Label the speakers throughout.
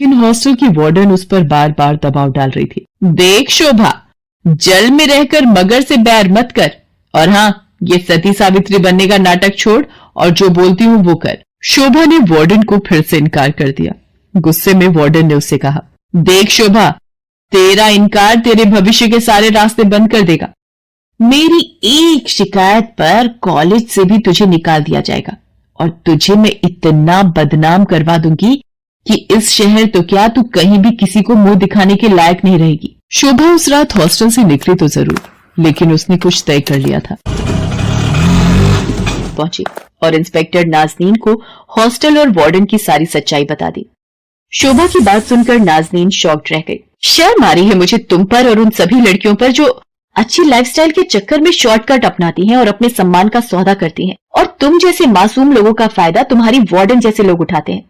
Speaker 1: लेकिन हॉस्टल की वार्डन उस पर बार बार दबाव डाल रही थी। देख शोभा, जल में रहकर मगर से बैर मत कर, और हाँ, ये सती सावित्री बनने का नाटक छोड़ और जो बोलती हूँ वो कर। शोभा ने वार्डन को फिर से इनकार कर दिया। गुस्से में वार्डन ने उससे कहा, देख शोभा, तेरा इनकार तेरे भविष्य के सारे रास्ते बंद कर देगा। मेरी एक शिकायत पर कॉलेज से भी तुझे निकाल दिया जाएगा और तुझे मैं इतना बदनाम करवा दूंगी कि इस शहर तो क्या, तू कहीं भी किसी को मुंह दिखाने के लायक नहीं रहेगी। शोभा उस रात हॉस्टल से निकली तो जरूर, लेकिन उसने कुछ तय कर लिया था। पहुंची और इंस्पेक्टर नाज़नीन को हॉस्टल और वार्डन की सारी सच्चाई बता दी। शोभा की बात सुनकर नाज़नीन शॉक्ड रह गई। शर्म आ रही है मुझे तुम पर और उन सभी लड़कियों पर जो अच्छी लाइफस्टाइल के चक्कर में शॉर्टकट अपनाती हैं और अपने सम्मान का सौदा करती हैं, और तुम जैसे मासूम लोगों का फायदा तुम्हारी वार्डन जैसे लोग उठाते हैं।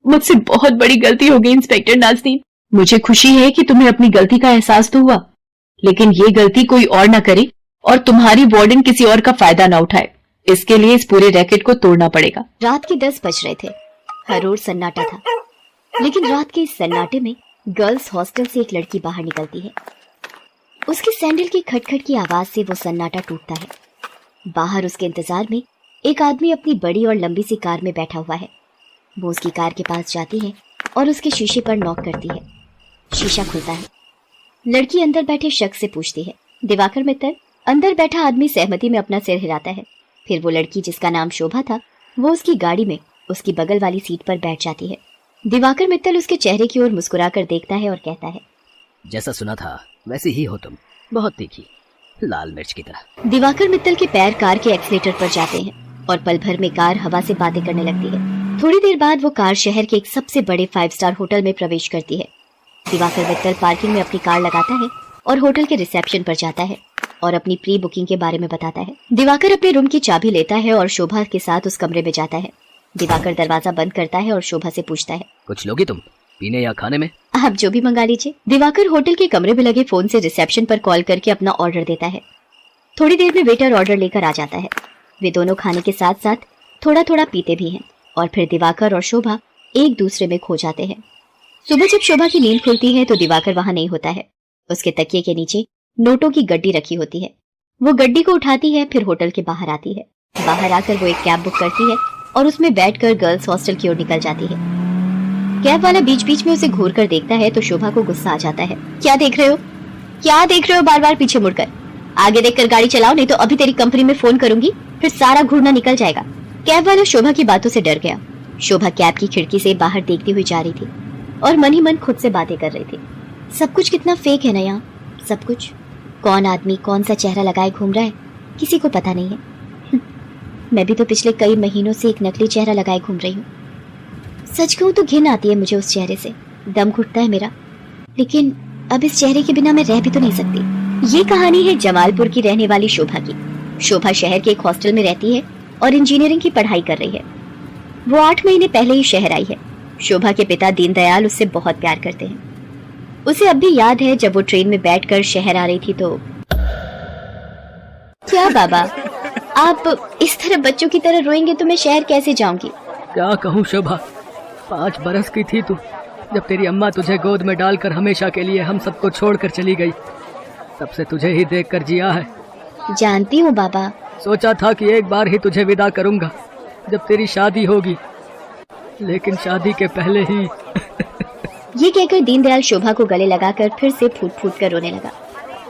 Speaker 1: मुझसे बहुत बड़ी गलती हो गई इंस्पेक्टर नाज़नीन। मुझे खुशी है कि तुम्हें अपनी गलती का एहसास तो हुआ, लेकिन ये गलती कोई और ना करे और तुम्हारी वार्डन किसी और का फायदा ना उठाए। इसके लिए इस पूरे रैकेट को तोड़ना पड़ेगा।
Speaker 2: रात के 10 बज रहे थे। हर ओर सन्नाटा था, लेकिन रात के इस सन्नाटे में गर्ल्स हॉस्टल से एक लड़की बाहर निकलती है। उसकी सैंडल की खटखट की आवाज से वो सन्नाटा टूटता है। बाहर उसके इंतजार में एक आदमी अपनी बड़ी और लंबी सी कार में बैठा हुआ है। वो उसकी कार के पास जाती है और उसके शीशे पर नॉक करती है। शीशा खुलता है। लड़की अंदर बैठे शख्स से पूछती है, दिवाकर मित्तल? अंदर बैठा आदमी सहमति में अपना सिर हिलाता है। फिर वो लड़की जिसका नाम शोभा था, वो उसकी गाड़ी में उसकी बगल वाली सीट पर बैठ जाती है। दिवाकर मित्तल उसके चेहरे की ओर मुस्कुराकर देखता है और कहता है,
Speaker 3: जैसा सुना था वैसे ही हो तुम, बहुत तीखी, लाल मिर्च की तरह।
Speaker 2: दिवाकर मित्तल के पैर कार के एक्सीलेटर पर जाते हैं और पल भर में कार हवा से बातें करने लगती है। थोड़ी देर बाद वो कार शहर के एक सबसे बड़े 5 स्टार होटल में प्रवेश करती है। दिवाकर मित्तल पार्किंग में अपनी कार लगाता है और होटल के रिसेप्शन पर जाता है और अपनी प्री बुकिंग के बारे में बताता है। दिवाकर अपने रूम की चाबी लेता है और शोभा के साथ उस कमरे में जाता है। दिवाकर दरवाजा बंद करता है और शोभा से पूछता है,
Speaker 3: कुछ लोगी तुम पीने या खाने में?
Speaker 2: आप जो भी मंगा लीजिए। दिवाकर होटल के कमरे में लगे फोन से रिसेप्शन पर कॉल करके अपना ऑर्डर देता है। थोड़ी देर में वेटर ऑर्डर लेकर आ जाता है। वे दोनों खाने के साथ साथ थोड़ा थोड़ा पीते भी हैं और फिर दिवाकर और शोभा एक दूसरे में खो जाते हैं। सुबह जब शोभा की नींद खुलती है तो दिवाकर वहां नहीं होता है। उसके तकिए के नीचे नोटों की गड्डी रखी होती है। वो गड्डी को उठाती है, फिर होटल के बाहर आती है। बाहर आकर वो एक कैब बुक करती है और उसमें बैठकर गर्ल्स हॉस्टल की ओर निकल जाती है। कैब वाला बीच बीच में उसे घूर कर देखता है तो शोभा को गुस्सा आ जाता है। क्या देख रहे हो? क्या देख रहे हो बार बार पीछे मुड़कर? आगे देखकर गाड़ी चलाओ, नहीं तो अभी तेरी कंपनी में फोन करूंगी, फिर सारा घूरना निकल जाएगा। कैब वाला शोभा की बातों से डर गया। शोभा कैब की खिड़की से बाहर देखती हुई जा रही थी और मन ही मन खुद से बातें कर रही थी। सब कुछ कितना फेक है ना यहाँ, सब कुछ। कौन आदमी कौन सा चेहरा लगाए घूम रहा है, किसी को पता नहीं है। मैं भी तो पिछले कई महीनों से एक नकली चेहरा लगाए घूम रही हूँ। सच कहूँ तो घिन आती है मुझे उस चेहरे से, दम घुटता है मेरा, लेकिन अब इस चेहरे के बिना मैं रह भी तो नहीं सकती। ये कहानी है जमालपुर की रहने वाली शोभा की। शोभा शहर के एक हॉस्टल में रहती है और इंजीनियरिंग की पढ़ाई कर रही है। वो 8 महीने पहले ही शहर आई है। शोभा के पिता दीनदयाल उससे बहुत प्यार करते हैं। उसे अब भी याद है जब वो ट्रेन में बैठकर शहर आ रही थी तो। क्या बाबा, आप इस तरह बच्चों की तरह रोएंगे तो मैं शहर कैसे जाऊंगी?
Speaker 3: क्या कहूँ शोभा, 5 बरस की थी तू जब तेरी अम्मा तुझे गोद में डालकर हमेशा के लिए हम सबको छोड़कर चली गई। तब से तुझे ही देखकर जिया है।
Speaker 2: जानती हूँ बाबा।
Speaker 3: सोचा था कि एक बार ही तुझे विदा करूंगा जब तेरी शादी होगी, लेकिन शादी के पहले ही।
Speaker 2: ये कहकर दीनदयाल शोभा को गले लगाकर फिर से फूट फूट कर रोने लगा।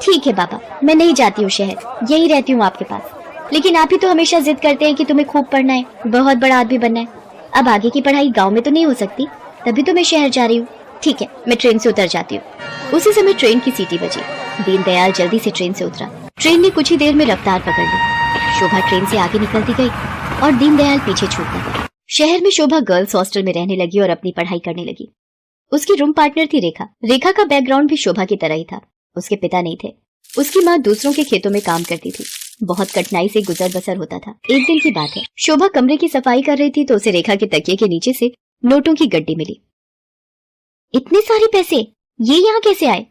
Speaker 2: ठीक है बाबा, मैं नहीं जाती हूँ शहर, यही रहती हूँ आपके पास। लेकिन आप ही तो हमेशा जिद करते हैं कि तुम्हें खूब पढ़ना है, बहुत बड़ा आदमी बनना है। अब आगे की पढ़ाई गांव में तो नहीं हो सकती, तभी तो मैं शहर जा रही हूँ। ठीक है, मैं ट्रेन से उतर जाती हूँ। उसी समय ट्रेन की सीटी बजी। दीनदयाल जल्दी से ट्रेन से उतरा। ट्रेन ने कुछ ही देर में रफ्तार पकड़ ली। शोभा ट्रेन से आगे निकलती गई और दीनदयाल पीछे छूटता गया। शहर में शोभा गर्ल्स हॉस्टल में रहने लगी और अपनी पढ़ाई करने लगी। उसकी रूम पार्टनर थी रेखा। रेखा का बैकग्राउंड भी शोभा की तरह ही था। उसके पिता नहीं थे। उसकी माँ दूसरों के खेतों में काम करती थी। बहुत कठिनाई से गुजर बसर होता था। एक दिन की बात है, शोभा कमरे की सफाई कर रही थी तो उसे रेखा के तकिए के नीचे से नोटों की गड्डी मिली। इतने सारे पैसे, ये यहाँ कैसे आए?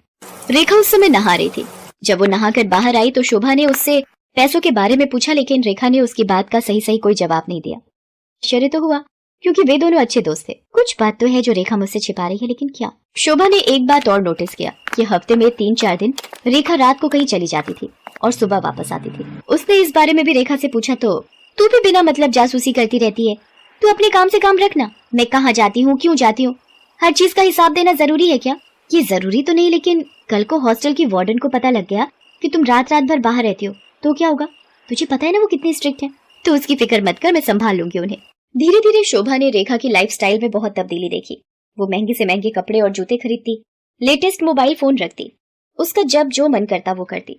Speaker 2: रेखा उस समय नहा रही थी। जब वो नहाकर बाहर आई तो शोभा ने उससे पैसों के बारे में पूछा, लेकिन रेखा ने उसकी बात का सही सही कोई जवाब नहीं दिया। आश्चर्य तो हुआ, क्योंकि वे दोनों अच्छे दोस्त थे। कुछ बात तो है जो रेखा मुझसे छिपा रही है, लेकिन क्या? शोभा ने एक बात और नोटिस किया कि हफ्ते में 3-4 दिन रेखा रात को कहीं चली जाती थी और सुबह वापस आती थी। उसने इस बारे में भी रेखा से पूछा तो तू भी बिना मतलब जासूसी करती रहती है, तू अपने काम से काम रखना। मैं कहाँ जाती हूँ, क्यों जाती हूँ, हर चीज का हिसाब देना जरूरी है क्या? ये जरूरी तो नहीं, लेकिन कल को हॉस्टल की वार्डन को पता लग गया कि तुम रात रात भर बाहर रहती हो तो क्या होगा? तुझे पता है ना वो कितनी स्ट्रिक्ट है। तो उसकी फिक्र मत कर, मैं संभाल लूंगी उन्हें। धीरे धीरे शोभा ने रेखा की लाइफस्टाइल में बहुत तब्दीली देखी। वो महंगे से महंगे कपड़े और जूते खरीदती, लेटेस्ट मोबाइल फोन रखती, उसका जब जो मन करता वो करती।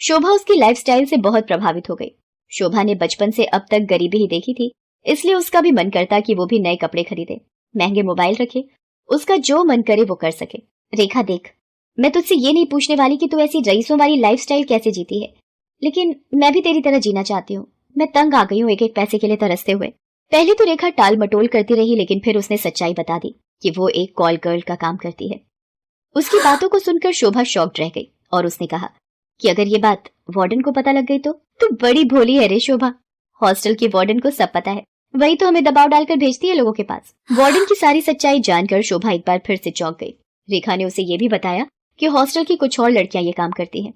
Speaker 2: शोभा उसकी लाइफस्टाइल से बहुत प्रभावित हो गई। शोभा ने बचपन से अब तक गरीबी ही देखी थी, इसलिए उसका भी मन करता कि वो भी नए कपड़े खरीदे, महंगे मोबाइल रखे, उसका जो मन करे वो कर सके। रेखा देख, मैं तुझसे ये नहीं पूछने वाली कि तू ऐसी रईसों वाली लाइफस्टाइल कैसे जीती है, लेकिन मैं भी तेरी तरह जीना चाहती हूँ। मैं तंग आ गई हूँ एक एक पैसे के लिए तरसते हुए। पहले तो रेखा टाल मटोल करती रही, लेकिन फिर उसने सच्चाई बता दी कि वो एक कॉल गर्ल का काम करती है। उसकी बातों को सुनकर शोभा शॉक्ड रह गई और उसने कहा कि अगर ये बात वार्डन को पता लग गई तो? तू बड़ी भोली है रे शोभा, हॉस्टल की वार्डन को सब पता है, वही तो हमें दबाव डालकर भेजती है लोगों के पास। वार्डन की सारी सच्चाई जानकर शोभा एक बार फिर से चौंक गई। रेखा ने उसे ये भी बताया कि हॉस्टल की कुछ और लड़कियां ये काम करती हैं।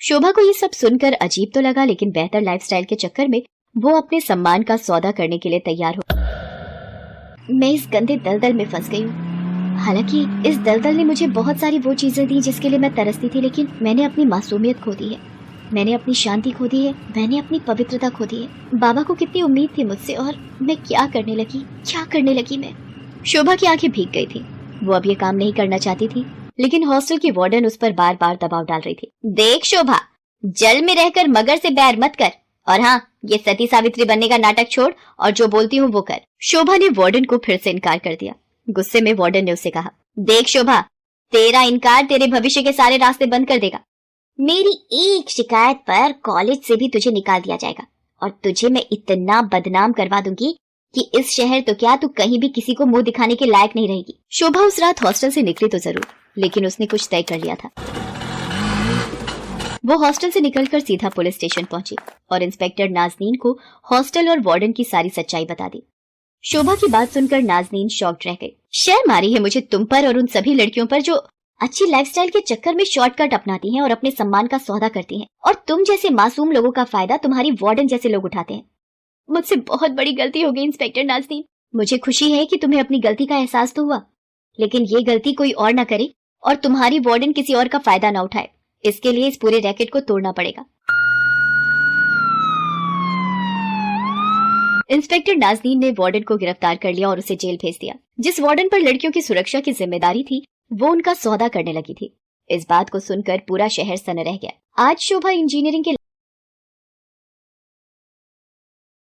Speaker 2: शोभा को ये सब सुनकर अजीब तो लगा, लेकिन बेहतर लाइफस्टाइल के चक्कर में वो अपने सम्मान का सौदा करने के लिए तैयार हो। मैं इस गंदे दलदल में फंस गई हूँ। हालांकि इस दलदल ने मुझे बहुत सारी वो चीजें दी जिसके लिए मैं तरसती थी, लेकिन मैंने अपनी मासूमियत खो दी है, मैंने अपनी शांति खो दी है, मैंने अपनी पवित्रता खो दी है। बाबा को कितनी उम्मीद थी मुझसे और मैं क्या करने लगी मैं। शोभा की आंखें भीग गई थी। वो अब ये काम नहीं करना चाहती थी, लेकिन हॉस्टल की वार्डन उस पर बार बार दबाव डाल रही थी। देख शोभा, जल में रहकर मगर से बैर मत कर, और हाँ, ये सती सावित्री बनने का नाटक छोड़ और जो बोलती हूँ वो कर। शोभा ने वार्डन को फिर से इनकार कर दिया। गुस्से में वार्डन ने उससे कहा, देख शोभा, तेरा इनकार तेरे भविष्य के सारे रास्ते बंद कर देगा। मेरी एक शिकायत पर कॉलेज से भी तुझे निकाल दिया जाएगा और तुझे मैं इतना बदनाम करवा दूंगी कि इस शहर तो क्या, तू कहीं भी किसी को मुंह दिखाने के लायक नहीं रहेगी। शोभा उस रात हॉस्टल से निकली तो जरूर, लेकिन उसने कुछ तय कर लिया था। वो हॉस्टल से निकलकर सीधा पुलिस स्टेशन पहुंची और इंस्पेक्टर नाजनीन को हॉस्टल और वार्डन की सारी सच्चाई बता दी। शोभा की बात सुनकर नाजनीन शॉक्ड रह गई। शर्म आ रही है मुझे तुम पर और उन सभी लड़कियों पर जो अच्छी लाइफस्टाइल के चक्कर में शॉर्टकट अपनाती हैं और अपने सम्मान का सौदा करती हैं, और तुम जैसे मासूम लोगों का फायदा तुम्हारी वार्डन जैसे लोग उठाते हैं। मुझसे बहुत बड़ी गलती हो गई इंस्पेक्टर नाजनीन। मुझे खुशी है कि तुम्हें अपनी गलती का एहसास तो हुआ, लेकिन ये गलती कोई और ना करे और तुम्हारी वार्डन किसी और का फायदा ना उठाए। इसके लिए इस पूरे रैकेट को तोड़ना पड़ेगा। इंस्पेक्टर नाजनीन ने वार्डन को गिरफ्तार कर लिया और उसे जेल भेज दिया। जिस वार्डन पर लड़कियों की सुरक्षा की जिम्मेदारी थी, वो उनका सौदा करने लगी थी। इस बात को सुनकर पूरा शहर सन्न रह गया। आज शोभा इंजीनियरिंग के